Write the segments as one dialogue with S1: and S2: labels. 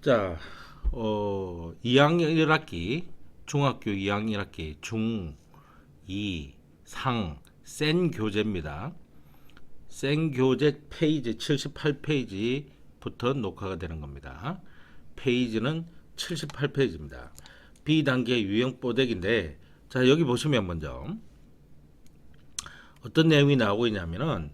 S1: 자, 2학년 1학기, 중학교 2학년 1학기, 중, 2, 상, 센 교재입니다. 센 교재 페이지 78페이지부터 녹화가 되는 겁니다. 페이지는 78페이지입니다. B단계 유형 뽀대기인데, 자, 여기 보시면 먼저 어떤 내용이 나오고 있냐면은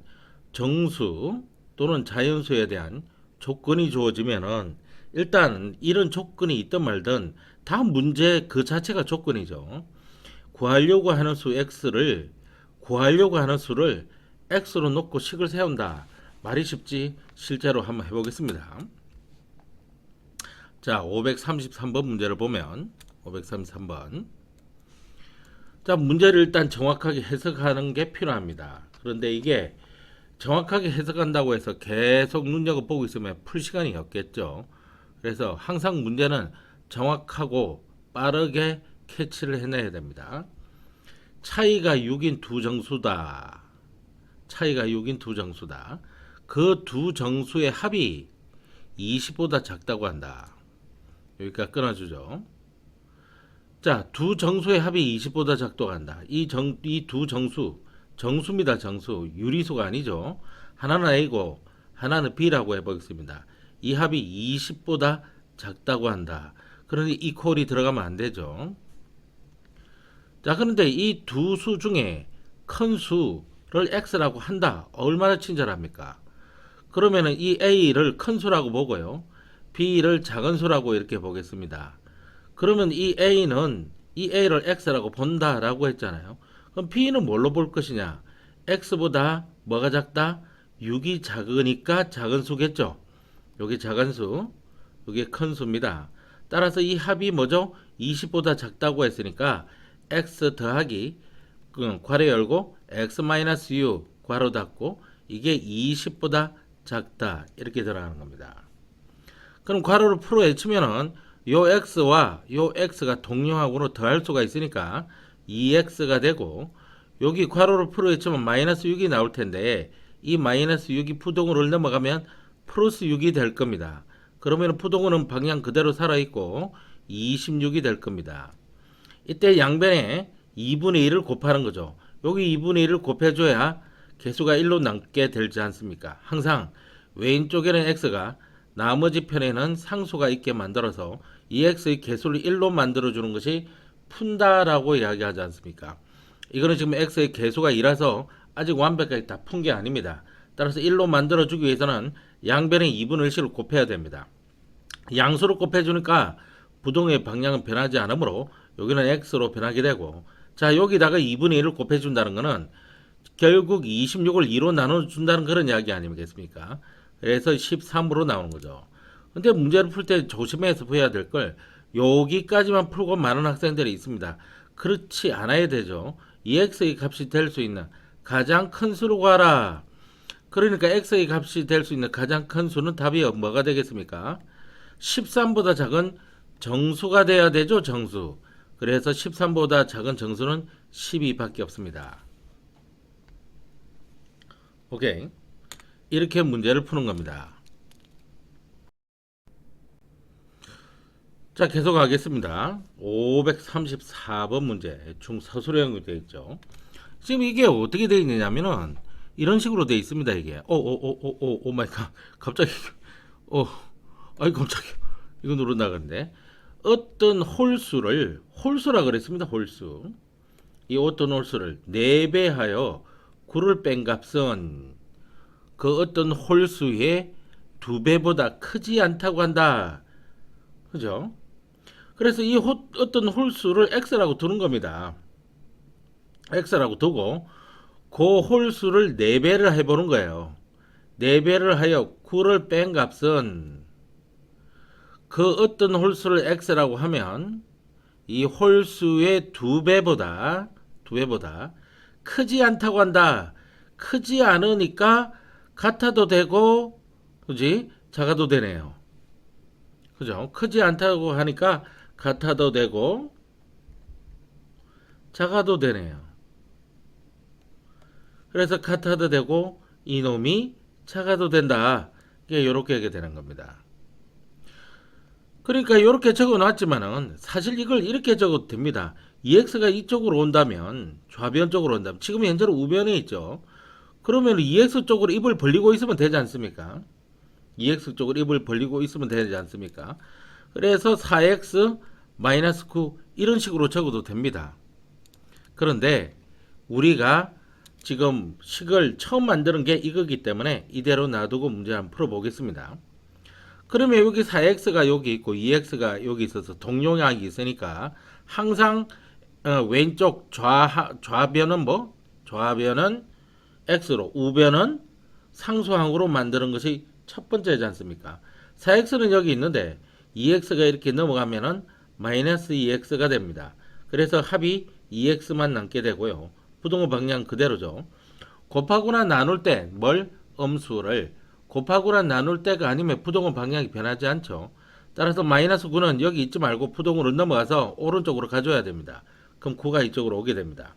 S1: 정수 또는 자연수에 대한 조건이 주어지면은 일단 이런 조건이 있든 말든 다 문제 그 자체가 조건이죠. 구하려고 하는 수 x를 구하려고 하는 수를 x로 놓고 식을 세운다. 말이 쉽지 실제로 한번 해보겠습니다. 자, 533번 문제를 보면 533번. 자, 문제를 일단 정확하게 해석하는 게 필요합니다. 그런데 이게 정확하게 해석한다고 해서 계속 눈여겨보고 있으면 풀 시간이 없겠죠. 그래서 항상 문제는 정확하고 빠르게 캐치를 해내야 됩니다. 차이가 6인 두 정수다. 차이가 6인 두 정수다. 그 두 정수의 합이 20보다 작다고 한다. 여기까지 끊어주죠. 자, 두 정수의 합이 20보다 작다고 한다. 이 두 정수입니다. 정수. 유리수가 아니죠. 하나는 A고 하나는 B라고 해보겠습니다. 이 합이 20보다 작다고 한다. 그런데 이퀄이 들어가면 안 되죠. 자, 그런데 이 두 수 중에 큰 수를 x라고 한다. 얼마나 친절합니까? 그러면은 이 a를 큰 수라고 보고요. b를 작은 수라고 이렇게 보겠습니다. 그러면 이 a는 이 a를 x라고 본다라고 했잖아요. 그럼 b는 뭘로 볼 것이냐? x보다 뭐가 작다? 6이 작으니까 작은 수겠죠. 여기 작은 수, 여기 큰 수입니다. 따라서 이 합이 뭐죠? 20보다 작다고 했으니까 x 더하기 괄호 열고 x-u 괄호 닫고 이게 20보다 작다 이렇게 들어가는 겁니다. 그럼 괄호를 풀어 헤치면은 요 x와 요 x가 동량하고로 더할 수가 있으니까 2x가 되고 여기 괄호를 풀어 헤치면 마이너스 6이 나올 텐데 이 마이너스 6이 부동으로 넘어가면 플러스 6이 될 겁니다. 그러면 부동호는 방향 그대로 살아있고 26이 될 겁니다. 이때 양변에 2분의 1을 곱하는 거죠. 여기 2분의 1을 곱해줘야 개수가 1로 남게 되지 않습니까? 항상 왼쪽에는 x가 나머지 편에는 상수가 있게 만들어서 이 x의 개수를 1로 만들어주는 것이 푼다라고 이야기하지 않습니까? 이거는 지금 x의 개수가 2라서 아직 완벽하게 다 푼 게 아닙니다. 따라서 1로 만들어주기 위해서는 양변에 2분의 1씩을 곱해야 됩니다. 양수로 곱해주니까 부동의 방향은 변하지 않으므로 여기는 x로 변하게 되고 자 여기다가 2분의 1을 곱해준다는 것은 결국 26을 2로 나눠준다는 그런 이야기 아니겠습니까? 그래서 13으로 나오는 거죠. 근데 문제를 풀 때 조심해서 풀어야 될 걸 여기까지만 풀고 많은 학생들이 있습니다. 그렇지 않아야 되죠. 이 x의 값이 될 수 있는 가장 큰 수로 구하라. 그러니까 x의 값이 될 수 있는 가장 큰 수는 답이 뭐가 되겠습니까? 13보다 작은 정수가 돼야 되죠, 정수. 그래서 13보다 작은 정수는 12밖에 없습니다. 오케이. 이렇게 문제를 푸는 겁니다. 자, 계속 하겠습니다. 534번 문제. 중서술형이 되어 있죠. 지금 이게 어떻게 되어 있느냐면은 이런 식으로 되어 있습니다, 이게. 오 마이 갓. 갑자기, 어, 아이, 깜짝이야. 이거 누른다 그러는데. 어떤 홀수라 그랬습니다, 홀수. 이 어떤 홀수를 4배하여 9를 뺀 값은 그 어떤 홀수의 2배보다 크지 않다고 한다. 그죠? 그래서 이 어떤 홀수를 x라고 두는 겁니다. x라고 두고 그 홀수를 4배를 해보는 거예요. 4배를 하여 9를 뺀 값은 그 어떤 홀수를 x라고 하면 이 홀수의 2배보다 크지 않다고 한다. 크지 않으니까 같아도 되고 그지? 작아도 되네요. 그죠? 크지 않다고 하니까 같아도 되고 작아도 되네요. 그래서 같아도 되고 이놈이 작아도 된다. 이게 이렇게 하게 되는 겁니다. 그러니까 이렇게 적어 놨지만은 사실 이걸 이렇게 적어도 됩니다. EX가 이쪽으로 온다면, 좌변 쪽으로 온다면, 지금 현재로 우변에 있죠. 그러면 EX 쪽으로 입을 벌리고 있으면 되지 않습니까? EX 쪽으로 입을 벌리고 있으면 되지 않습니까? 그래서 4X 마이너스 9 이런 식으로 적어도 됩니다. 그런데 우리가 지금 식을 처음 만드는 게 이거기 때문에 이대로 놔두고 문제 한번 풀어보겠습니다. 그러면 여기 4x가 여기 있고 2x가 여기 있어서 동용약이 있으니까 항상 왼쪽 좌변은 뭐? 좌변은 x로, 우변은 상수항으로 만드는 것이 첫 번째지 않습니까? 4x는 여기 있는데 2x가 이렇게 넘어가면은 마이너스 2x가 됩니다. 그래서 합이 2x만 남게 되고요. 부동호 방향 그대로죠. 곱하거나 나눌 때 뭘? 음수를 곱하거나 나눌 때가 아니면 부동호 방향이 변하지 않죠. 따라서 마이너스 9는 여기 있지 말고 부동으로 넘어가서 오른쪽으로 가져야 됩니다. 그럼 9가 이쪽으로 오게 됩니다.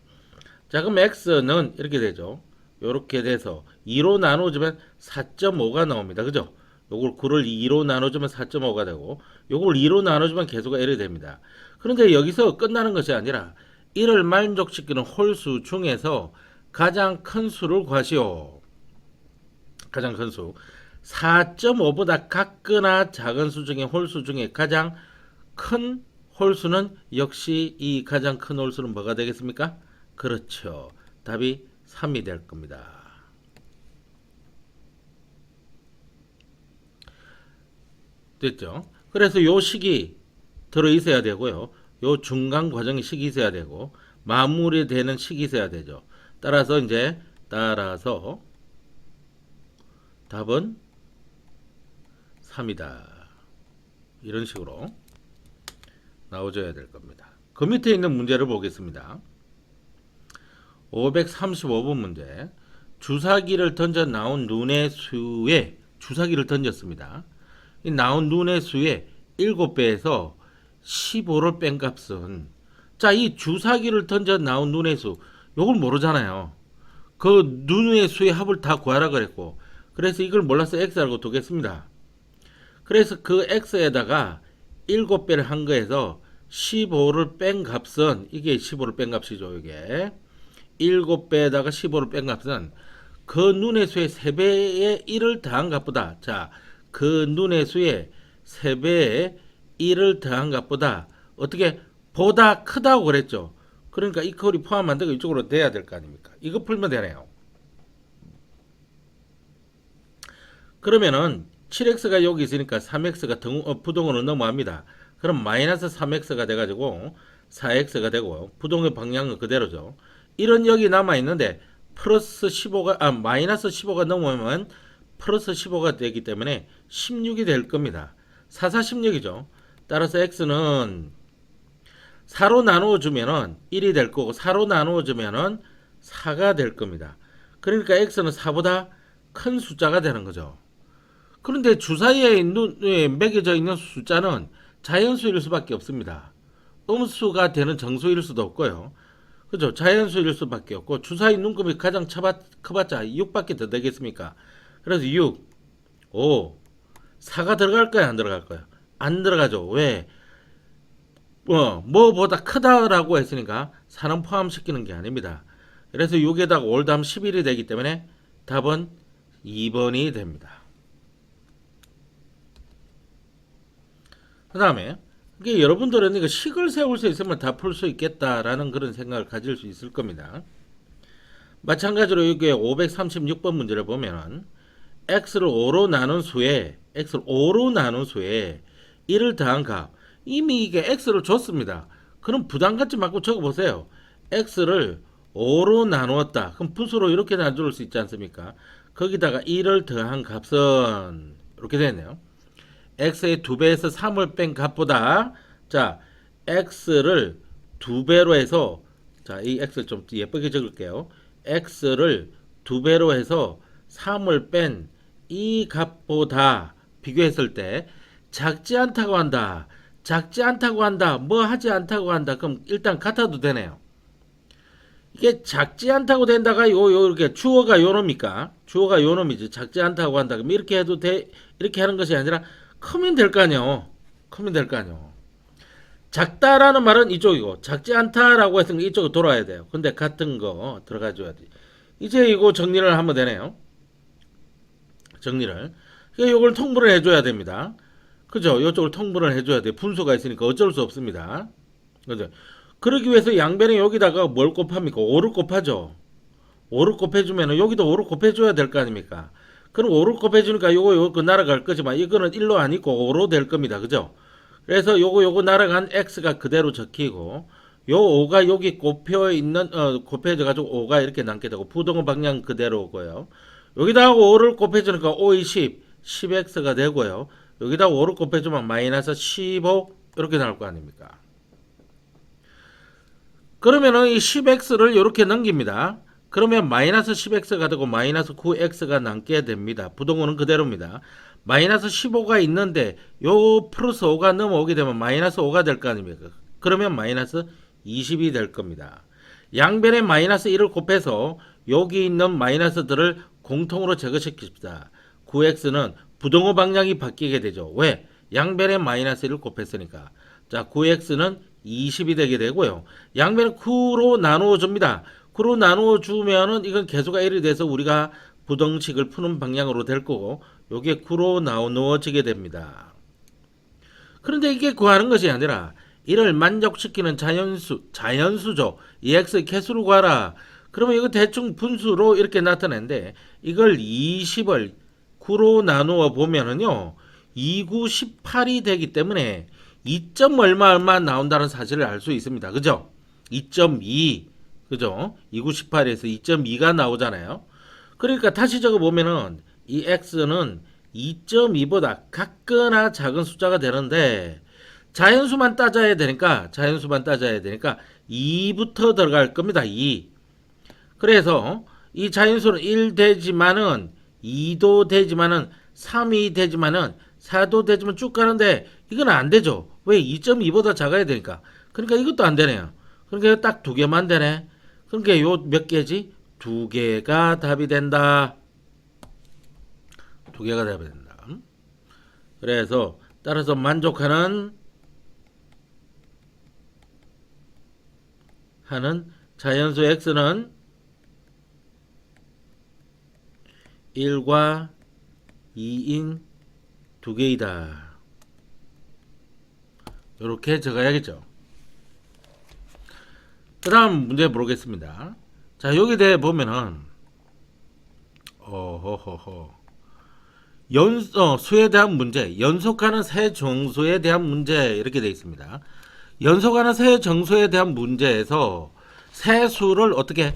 S1: 자, 그럼 x는 이렇게 되죠. 이렇게 돼서 2로 나눠주면 4.5가 나옵니다. 그죠? 요걸 9를 2로 나눠주면 4.5가 되고 요걸 2로 나눠주면 계수가 이렇게 됩니다. 그런데 여기서 끝나는 것이 아니라 이를 만족시키는 홀수 중에서 가장 큰 수를 구하시오. 가장 큰 수. 4.5보다 작거나 작은 수 중에 홀수 중에 가장 큰 홀수는 역시 이 가장 큰 홀수는 뭐가 되겠습니까? 그렇죠. 답이 3이 될 겁니다. 됐죠? 그래서 요 식이 들어 있어야 되고요. 요 중간 과정의 식이 있어야 되고 마무리되는 식이 있어야 되죠. 따라서 답은 3이다. 이런 식으로 나와줘야 될 겁니다. 그 밑에 있는 문제를 보겠습니다. 535번 문제. 주사기를 던져 나온 눈의 수에 주사기를 던졌습니다. 이 나온 눈의 수의 7배에서 15를 뺀 값은 자, 이 주사기를 던져 나온 눈의 수 요걸 모르잖아요. 그 눈의 수의 합을 다 구하라 그랬고 그래서 이걸 몰라서 x라고 두겠습니다. 그래서 그 x에다가 7배를 한 거에서 15를 뺀 값은 이게 15를 뺀 값이죠. 이게 7배에다가 15를 뺀 값은 그 눈의 수의 3배의 1을 더한 값보다 자, 그 눈의 수의 3배의 1을 더한 값보다 어떻게 보다 크다고 그랬죠. 그러니까 이 컬이 포함 안 되고 이쪽으로 돼야 될 거 아닙니까? 이거 풀면 되네요. 그러면은 7x가 여기 있으니까 3x가 부동으로 넘어갑니다. 그럼 마이너스 3x가 돼가지고 4x가 되고 부동의 방향은 그대로죠. 이런 여기 남아 있는데 플러스 15가 마이너스 15가 넘으면 플러스 15가 되기 때문에 16이 될 겁니다. 4, 4, 16이죠. 따라서 x는 4로 나누어 주면은 1이 될 거고 4로 나누어 주면은 4가 될 겁니다. 그러니까 x는 4보다 큰 숫자가 되는 거죠. 그런데 주사위에 매겨져 있는 숫자는 자연수일 수밖에 없습니다. 음수가 되는 정수일 수도 없고요. 그죠? 자연수일 수밖에 없고 주사위 눈금이 가장 커봤자 6밖에 더 되겠습니까? 그래서 6, 5, 4가 들어갈 거야 안 들어갈 거야? 안 들어가죠. 왜? 뭐보다 크다라고 했으니까 4는 포함시키는 게 아닙니다. 그래서 6에다가 올담 11이 되기 때문에 답은 2번이 됩니다. 그 다음에 이게 여러분들은 이거 식을 세울 수 있으면 다 풀 수 있겠다라는 그런 생각을 가질 수 있을 겁니다. 마찬가지로 이게 536번 문제를 보면 x를 5로 나눈 수에 1을 더한 값 이미 이게 x를 줬습니다. 그럼 부담 갖지 말고 적어보세요. x를 5로 나누었다. 그럼 분수로 이렇게 나눌 수 있지 않습니까? 거기다가 1을 더한 값은 이렇게 되네요. x의 2배에서 3을 뺀 값보다 자 x를 2배로 해서 자 이 x를 좀 예쁘게 적을게요. x를 2배로 해서 3을 뺀 이 값보다 비교했을 때 작지 않다고 한다. 작지 않다고 한다. 뭐 하지 않다고 한다. 그럼 일단 같아도 되네요. 이게 작지 않다고 된다가 이렇게 주어가 요놈입니까? 주어가 요놈이지. 작지 않다고 한다. 그럼 이렇게 해도 돼. 이렇게 하는 것이 아니라 크면 될 거 아니에요. 크면 될 거 아니에요. 작다라는 말은 이쪽이고 작지 않다라고 했으니까 이쪽으로 돌아야 돼요. 근데 같은 거 들어가 줘야지. 이제 이거 정리를 하면 되네요. 정리를. 그러니까 이걸 통분을 해줘야 됩니다. 그죠? 이쪽을 통분을 해줘야 돼. 분수가 있으니까 어쩔 수 없습니다. 그죠? 그러기 위해서 양변에 여기다가 뭘 곱합니까? 5를 곱하죠. 5를 곱해주면 여기도 5를 곱해줘야 될 거 아닙니까? 그럼 5를 곱해주니까 요거 날아갈 거지만 이거는 1로 안 있고 5로 될 겁니다. 그죠? 그래서 요거 날아간 x가 그대로 적히고 요 5가 여기 곱혀 있는 곱해져 가지고 5가 이렇게 남게 되고 부동의 방향 그대로고요. 여기다가 5를 곱해주니까 5이 10x가 되고요. 여기다가 5를 곱해주면 마이너스 15 이렇게 나올 거 아닙니까? 그러면은 이 10x를 이렇게 넘깁니다. 그러면 마이너스 10x가 되고 마이너스 9x가 남게 됩니다. 부동호는 그대로입니다. 마이너스 15가 있는데 요 플러스 5가 넘어오게 되면 마이너스 5가 될 거 아닙니까? 그러면 마이너스 20이 될 겁니다. 양변에 마이너스 1을 곱해서 여기 있는 마이너스들을 공통으로 제거시킵시다. 9x는 부동호 방향이 바뀌게 되죠. 왜? 양변에 마이너스 1을 곱했으니까. 자, 9x는 20이 되게 되고요. 양변을 9로 나누어 줍니다. 9로 나누어 주면은 이건 개수가 1이 돼서 우리가 부등식을 푸는 방향으로 될 거고 요게 9로 나누어지게 됩니다. 그런데 이게 구하는 것이 아니라 이를 만족시키는 자연수죠. 이 x의 개수를 구하라. 그러면 이거 대충 분수로 이렇게 나타내는데 이걸 20을 9로 나누어 보면은요 29, 18이 되기 때문에 2점 얼마 나온다는 사실을 알 수 있습니다. 그죠? 2.2 그죠? 29, 18에서 2.2가 나오잖아요. 그러니까 다시 적어 보면은 이 x는 2.2보다 같거나 작은 숫자가 되는데 자연수만 따져야 되니까 2부터 들어갈 겁니다. 2. 그래서 이 자연수는 1 되지만은 2도 되지만은 3이 되지만은 4도 되지만 쭉 가는데 이건 안 되죠. 왜? 2.2보다 작아야 되니까. 그러니까 이것도 안 되네요. 그러니까 딱 두 개만 되네. 그러니까 요 몇 개지? 두 개가 답이 된다. 두 개가 답이 된다. 그래서 따라서 만족하는 자연수 x는 1과 2인 두 개이다. 이렇게 적어야겠죠. 그 다음 문제 보겠습니다. 자, 여기 대해 보면은, 수에 대한 문제, 연속하는 세 정수에 대한 문제, 이렇게 되어 있습니다. 연속하는 세 정수에 대한 문제에서 세 수를 어떻게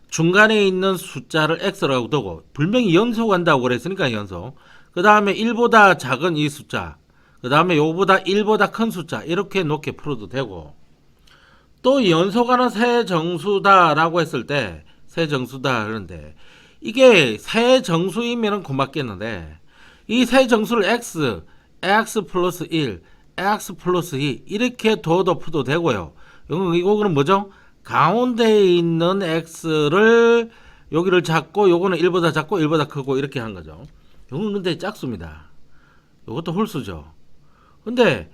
S1: 중간에 있는 숫자를 x라고 두고, 분명히 연속한다고 그랬으니까 연속. 그 다음에 1보다 작은 이 숫자, 그 다음에 요보다 1보다 큰 숫자, 이렇게 놓게 풀어도 되고, 또 연속하는 세 정수다라고 했을 때, 세 정수다 그러는데, 이게 세 정수이면은 고맙겠는데, 이 세 정수를 x 플러스 1, x 플러스 2, 이렇게 둬도 풀어도 되고요. 이거는 뭐죠? 가운데에 있는 x를 여기를 잡고, 요거는 1보다 작고 1보다 크고 이렇게 한 거죠. 요건 근데 짝수입니다. 요것도 홀수죠. 근데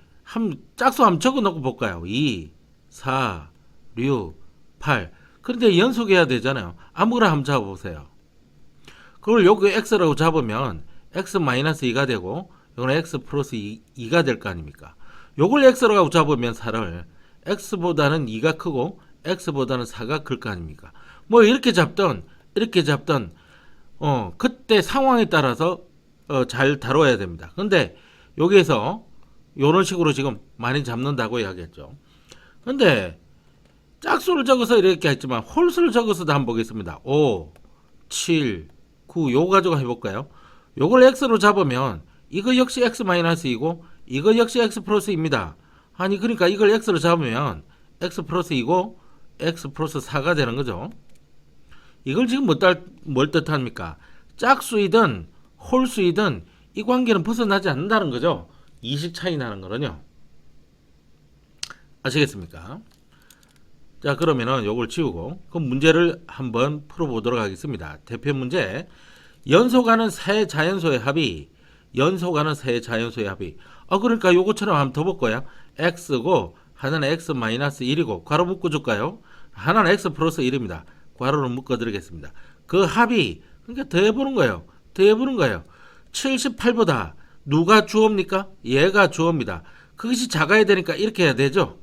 S1: 짝수 한번 적어 놓고 볼까요? 2, 4, 6, 8. 그런데 연속해야 되잖아요. 아무거나 한번 잡아보세요. 그걸 여기 x라고 잡으면 x-2가 되고 이거는 x 플러스 2가 될 거 아닙니까? 요걸 x라고 잡으면 4를 x보다는 2가 크고 x보다는 4가 클 거 아닙니까? 뭐 이렇게 잡던 그때 상황에 따라서 잘 다뤄야 됩니다. 근데 여기에서 이런 식으로 지금 많이 잡는다고 이야기했죠. 근데 짝수를 적어서 이렇게 했지만 홀수를 적어서도 한번 보겠습니다. 5, 7, 9 요거 가지고 해볼까요? 요걸 x로 잡으면 이거 역시 x-2고 이거 역시 x 플러스 2입니다. 아니 그러니까 이걸 x로 잡으면 x 플러스 2고 x 플러스 4가 되는 거죠. 이걸 지금 뭘 뜻합니까? 짝수이든 홀수이든 이 관계는 벗어나지 않는다는 거죠. 이식 차이 나는 거는요. 아시겠습니까? 자, 그러면은 요걸 지우고 그 문제를 한번 풀어보도록 하겠습니다. 대표 문제. 연속하는 세 자연수의 합이 연속하는 세 자연수의 합이. 그러니까 요거처럼 한번 더 볼까요? x고 하나는 x 마이너스 1이고 괄호 묶어줄까요? 하나는 x 플러스 1입니다. 괄호를 묶어드리겠습니다. 그 합이 그러니까 더해보는 거예요. 더해보는 거예요. 78보다 누가 주어입니까? 얘가 주어입니다. 그것이 작아야 되니까 이렇게 해야 되죠.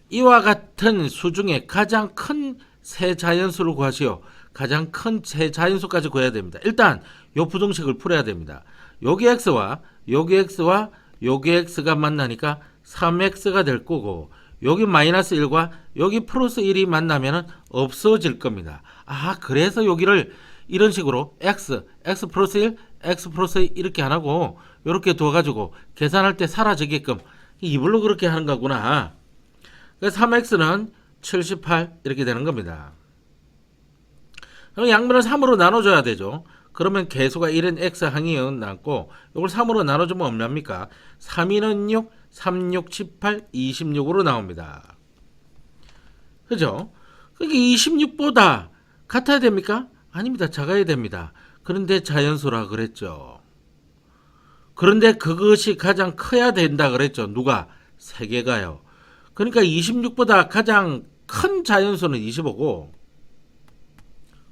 S1: 이와 같은 수 중에 가장 큰 세 자연수를 구하시오. 가장 큰 세 자연수까지 구해야 됩니다. 일단 요 부등식을 풀어야 됩니다. 여기 x와 여기 x와 여기 x가 만나니까 3x가 될 거고 여기 마이너스 1과 여기 플러스 1이 만나면 없어질 겁니다. 그래서 여기를 이런 식으로 x 플러스 1, x 플러스 1 이렇게 안 하고 이렇게 둬가지고 계산할 때 사라지게끔 이불로 그렇게 하는 거구나. 그래서 3x는 78 이렇게 되는 겁니다. 그럼 양면을 3으로 나눠줘야 되죠. 그러면 개수가 1은 x 항이은 남고 이걸 3으로 나눠주면 얼마입니까? 3, 2는 6, 3, 6, 18, 26으로 나옵니다. 그죠? 그게 26보다 같아야 됩니까? 아닙니다. 작아야 됩니다. 그런데 자연수라 그랬죠. 그런데 그것이 가장 커야 된다 그랬죠. 누가? 세개가요. 그러니까 26보다 가장 큰 자연수는 25고,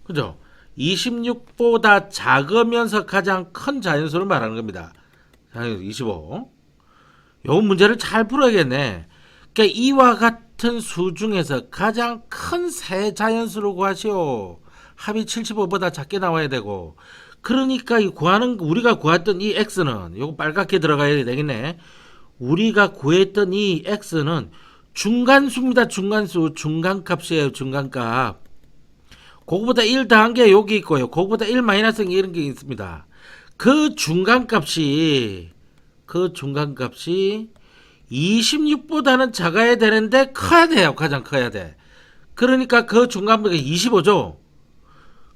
S1: 그죠? 26보다 작으면서 가장 큰 자연수를 말하는 겁니다. 자연수 25. 요 문제를 잘 풀어야겠네. 그러니까 이와 같은 수 중에서 가장 큰 세 자연수를 구하시오. 합이 75보다 작게 나와야 되고, 그러니까 이 구하는 우리가 구했던 이 x는 요거 빨갛게 들어가야 되겠네. 우리가 구했던 이 x는 중간수입니다. 중간수, 중간값이에요. 중간값. 그거보다 1 더한 게 여기 있고요. 그거보다 1 마이너스 이런 게 있습니다. 그 중간값이 26보다는 작아야 되는데 커야 돼요. 가장 커야 돼. 그러니까 그 중간값이 25죠.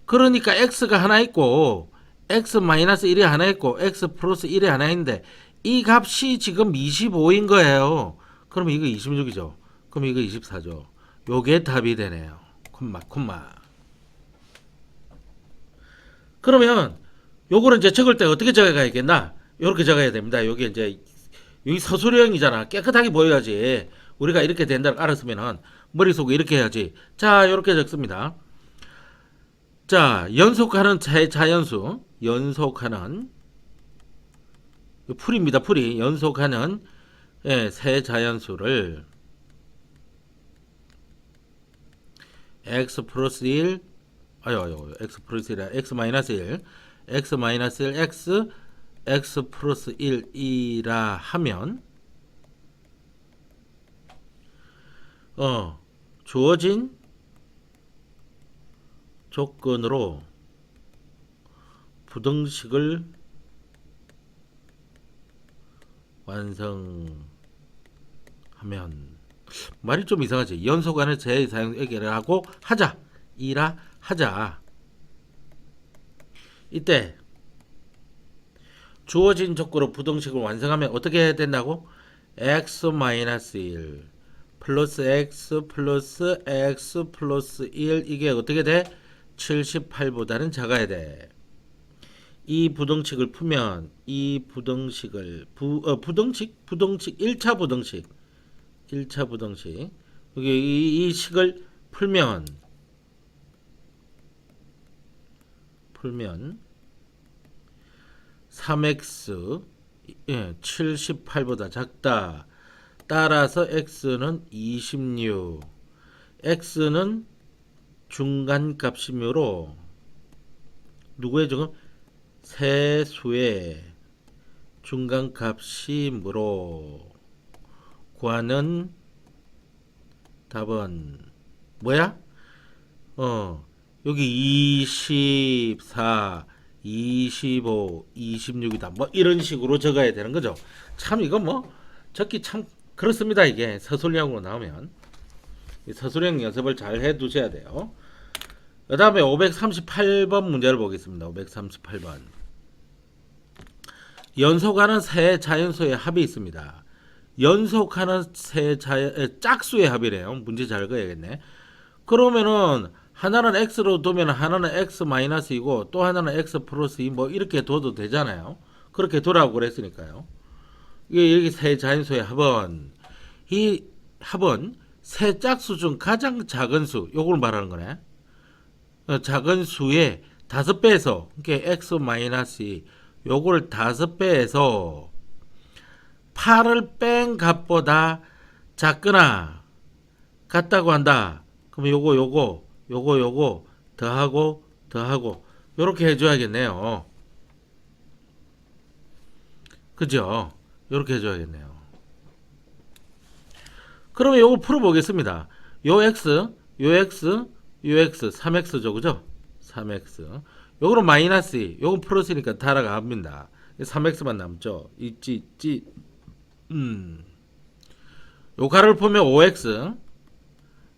S1: 그러니까 x가 하나 있고 x 마이너스 1이 하나 있고 x 플러스 1이 하나 있는데 이 값이 지금 25인 거예요. 그럼 이거 26이죠. 그럼 이거 24죠. 요게 답이 되네요. 콤마. 그러면 요거를 이제 적을 때 어떻게 적어야겠나? 요렇게 적어야 됩니다. 여기 이제 여기 서술형이잖아. 깨끗하게 보여야지. 우리가 이렇게 된다고 알았으면은 머릿속에 이렇게 해야지. 자, 요렇게 적습니다. 자, 연속하는 자연수, 연속하는 풀입니다. 풀이 연속하는 세 자연수를 x 플러스 1 x 플러스 1 x 마이너스 1 x 마이너스 1 x 플러스 1이라 하면 주어진 조건으로 부등식을 완성하면, 말이 좀 이상하지. 연속하는 재사용 얘기를 하고 하자. 이때 주어진 조건으로 부등식을 완성하면 어떻게 해야 된다고? x-1 플러스 x 플러스 x 플러스 1 이게 어떻게 돼? 78보다는 작아야 돼. 이 부등식을 풀면 이 부등식을 부등식 1차 부등식 여기 이 식을 풀면 3x 78보다 작다. 따라서 x는 26. x는 중간값이므로 누구의 지금 세 수의 중간값이므로 구하는 답은 뭐야? 여기 24, 25, 26이다. 뭐 이런 식으로 적어야 되는 거죠. 참 이거 뭐 적기 참 그렇습니다. 이게 서술형으로 나오면 서술형 연습을 잘 해 두셔야 돼요. 그 다음에 538번 문제를 보겠습니다. 538번. 연속하는 세 자연수의 합이 있습니다. 연속하는 짝수의 합이래요. 문제 잘 그어야겠네. 그러면은 하나는 x로 두면 하나는 x 마이너스이고 또 하나는 x 플러스 2 뭐 이렇게 둬도 되잖아요. 그렇게 두라고 그랬으니까요. 이게 여기 세 자연수의 합은 이 합은 세 짝수 중 가장 작은 수 요걸 말하는 거네. 작은 수의 5배에서 그러니까 x 마이너스 2 요걸 5배에서 8을 뺀 값보다 작거나 같다고 한다. 그럼 요거 더하고 요렇게 해줘야겠네요. 그죠? 요렇게 해줘야겠네요. 그러면 요거 풀어보겠습니다. 요 x 3x죠. 그죠? 3x 요거는 마이너스 2 요건 플러스니까 달아갑니다. 3x만 남죠. 있지 요 가를 보면 5x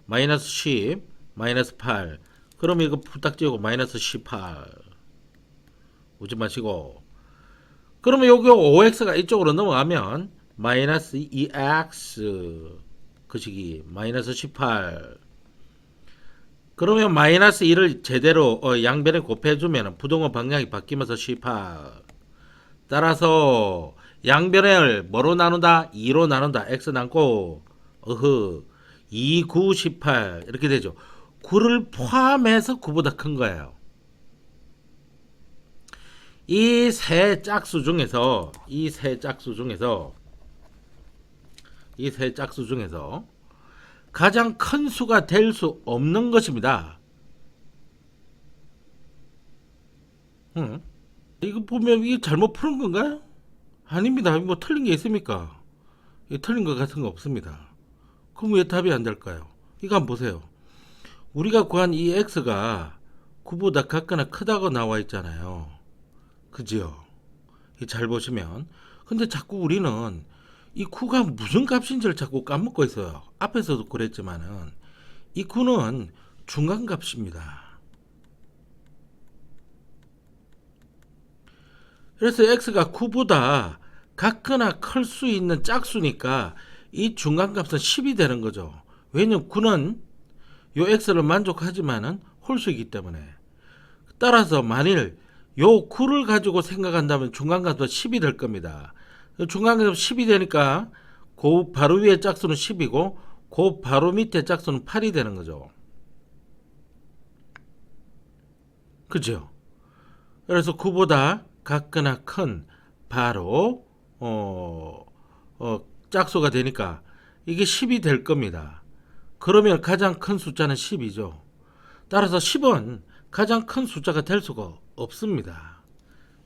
S1: 마이너스 10 마이너스 8 그러면 이거 부탁 지우고 마이너스 18 오지 마시고 그러면 여기 5x가 이쪽으로 넘어가면 마이너스 2x 그 시기 마이너스 18 그러면 마이너스 2를 제대로 양변에 곱해주면 부동호 방향이 바뀌면서 18 따라서 양변을 뭐로 나눈다? 2로 나눈다. x 남고 2, 9, 18 이렇게 되죠. 9를 포함해서 9보다 큰 거예요. 이 세 짝수 중에서 가장 큰 수가 될 수 없는 것입니다. 이거 보면 이게 잘못 푸는 건가요? 아닙니다. 뭐 틀린 게 있습니까? 틀린 것 같은 거 없습니다. 그럼 왜 답이 안 될까요? 이거 한번 보세요. 우리가 구한 이 x가 9보다 같거나 크다고 나와 있잖아요. 그지요? 잘 보시면. 근데 자꾸 우리는 이 9가 무슨 값인지를 자꾸 까먹고 있어요. 앞에서도 그랬지만은 이 9는 중간값입니다. 그래서 x가 9보다 같거나 클 수 있는 짝수니까 이 중간값은 10이 되는 거죠. 왜냐면 9는 요 x를 만족하지만은 홀수이기 때문에. 따라서 만일 요 9를 가지고 생각한다면 중간값은 10이 될 겁니다. 중간값 10이 되니까 그 바로 위에 짝수는 10이고 그 바로 밑에 짝수는 8이 되는 거죠. 그죠? 그래서 9보다 같거나 큰 바로 짝수가 되니까 이게 10이 될 겁니다. 그러면 가장 큰 숫자는 10이죠. 따라서 10은 가장 큰 숫자가 될 수가 없습니다.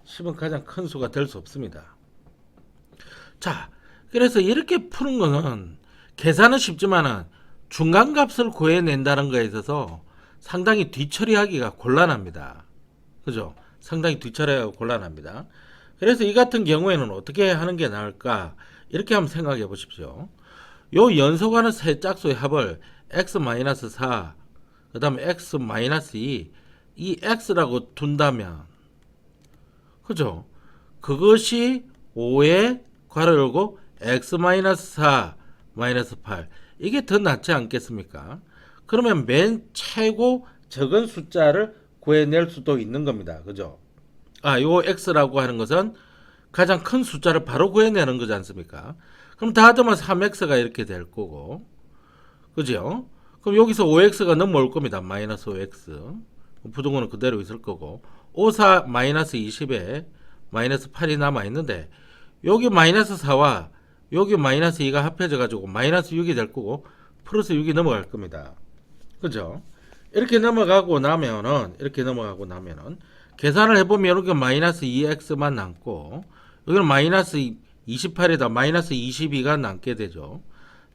S1: 10은 가장 큰 수가 될 수 없습니다. 자, 그래서 이렇게 푸는 거는 계산은 쉽지만은 중간값을 구해낸다는 거에 있어서 상당히 뒤처리하기가 곤란합니다. 그죠? 상당히 뒤처리하기가 곤란합니다. 그래서 이 같은 경우에는 어떻게 하는 게 나을까? 이렇게 한번 생각해 보십시오. 요 연속하는 세 짝수의 합을 x-4 그 다음에 x-2 이 x라고 둔다면 그죠? 그것이 5에 괄호 열고 x-4 -8 이게 더 낫지 않겠습니까? 그러면 맨 최고 적은 숫자를 구해낼 수도 있는 겁니다. 그죠? 요 x라고 하는 것은 가장 큰 숫자를 바로 구해내는 거지 않습니까? 그럼 다 하면 3x가 이렇게 될 거고 그죠? 그럼 여기서 5x가 넘어올 겁니다. 마이너스 5x 부동호는 그대로 있을 거고 5, 4 마이너스 20에 마이너스 8이 남아있는데 여기 마이너스 4와 여기 마이너스 2가 합해져 가지고 마이너스 6이 될 거고 플러스 6이 넘어갈 겁니다. 그죠? 이렇게 넘어가고 나면은 계산을 해보면 여기 마이너스 2x만 남고 여기는 마이너스 28에다 마이너스 22가 남게 되죠.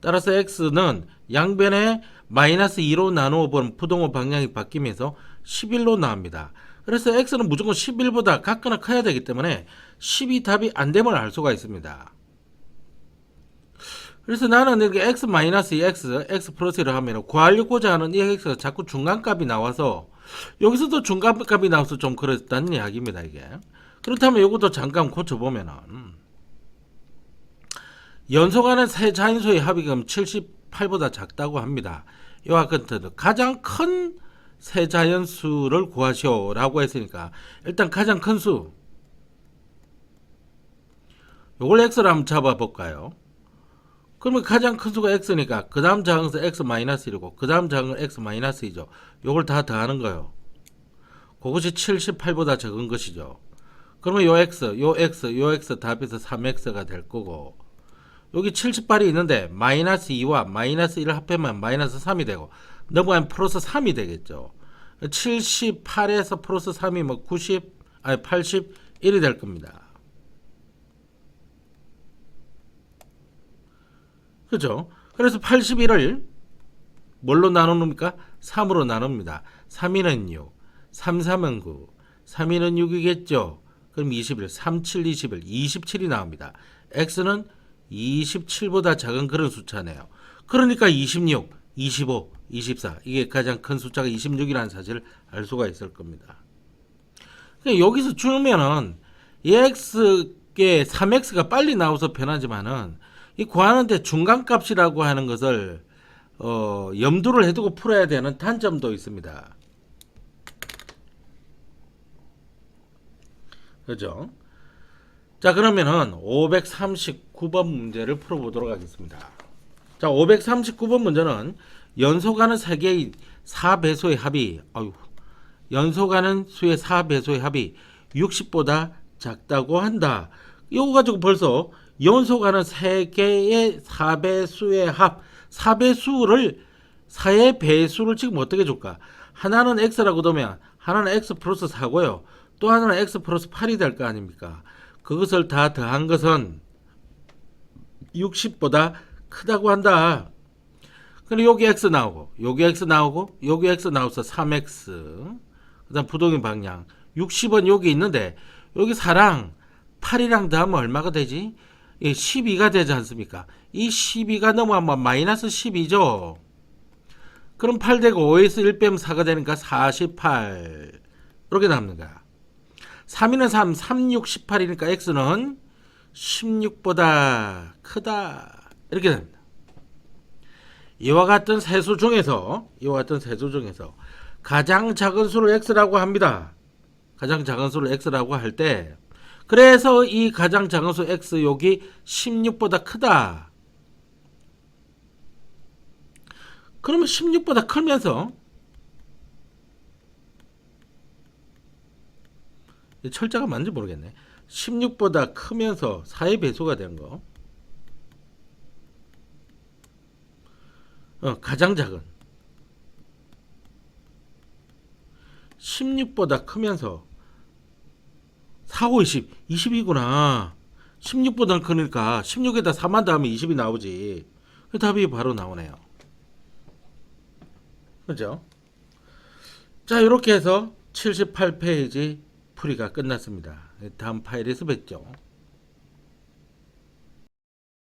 S1: 따라서 x는 양변에 마이너스 2로 나누어 보면 부동호 방향이 바뀌면서 11로 나옵니다. 그래서 x는 무조건 11보다 같거나 커야 되기 때문에 10이 답이 안 됨을 알 수가 있습니다. 그래서 나는 이렇게 x 마이너스 2x, x 플러스 1을 하면 구하려고자 하는 이 x가 자꾸 중간값이 나와서 여기서도 중간값이 나와서 좀 그렇다는 이야기입니다. 이게 그렇다면 이것도 잠깐 고쳐보면은 연속하는 세 자연수의 합이 그럼 78보다 작다고 합니다. 이와 같은 가장 큰 세 자연수를 구하시오 라고 했으니까 일단 가장 큰 수 요걸 x로 한번 잡아 볼까요? 그러면 가장 큰 수가 x니까 그 다음 작은 수 x-1이고 그 다음 작은 건 x-2죠. 요걸 다 더하는 거예요. 그것이 78보다 적은 것이죠. 그러면 요 x, 요 x, 요 x 다 합해서 3x가 될 거고 여기 78이 있는데 마이너스 2와 마이너스 1을 합하면 마이너스 3이 되고 넘어가면 플러스 3이 되겠죠. 78에서 플러스 3이 뭐 81이 될 겁니다. 그죠? 그래서 81을 뭘로 나눕니까? 3으로 나눕니다. 3위는 6, 3, 3은 9, 3위는 6이겠죠. 그럼 21, 3, 7, 21, 27이 나옵니다. x는 27보다 작은 그런 숫자네요. 그러니까 26, 25, 24 이게 가장 큰 숫자가 26이라는 사실을 알 수가 있을 겁니다. 여기서 주면은 이 x의 3x가 빨리 나와서 편하지만은 이 구하는데 중간값이라고 하는 것을 염두를 해두고 풀어야 되는 단점도 있습니다. 그죠? 자, 그러면은 539번 문제를 풀어보도록 하겠습니다. 자, 539번 문제는 연속하는 세 개의 4배수의 합이 연속하는 수의 4배수의 합이 60보다 작다고 한다. 이거 가지고 벌써 연속하는 세 개의 4배수의 합, 4배수를 4의 배수를 지금 어떻게 줄까? 하나는 x라고 두면 하나는 x 플러스 4고요. 또 하나는 x 플러스 8이 될 거 아닙니까? 그것을 다 더한 것은 60보다 크다고 한다. 그럼 여기 x 나오고 여기 x 나오고 여기 x 나와서 3x 그 다음 부동의 방향 60은 여기 있는데 여기 4랑 8이랑 더하면 얼마가 되지? 12가 되지 않습니까? 이 12가 넘어가면 마이너스 12죠. 그럼 8 되고 5에서 1 빼면 4가 되니까 48 이렇게 남는 거야. 3위는 3, 3, 6, 18이니까 x는 16보다 크다 이렇게 됩니다. 이와 같은 세수 중에서 가장 작은 수를 x라고 합니다. 가장 작은 수를 x라고 할 때 그래서 이 가장 작은 수 x 여기 16보다 크다. 그러면 16보다 크면서 철자가 맞는지 모르겠네. 16보다 크면서 4의 배수가 된 거. 가장 작은 16보다 크면서 4, 5, 20 20이구나 16보다 크니까 16에다 4만 더하면 20이 나오지. 그 답이 바로 나오네요. 그죠? 자, 이렇게 해서 78페이지 풀이가 끝났습니다. 다음 파일에서 뵙죠.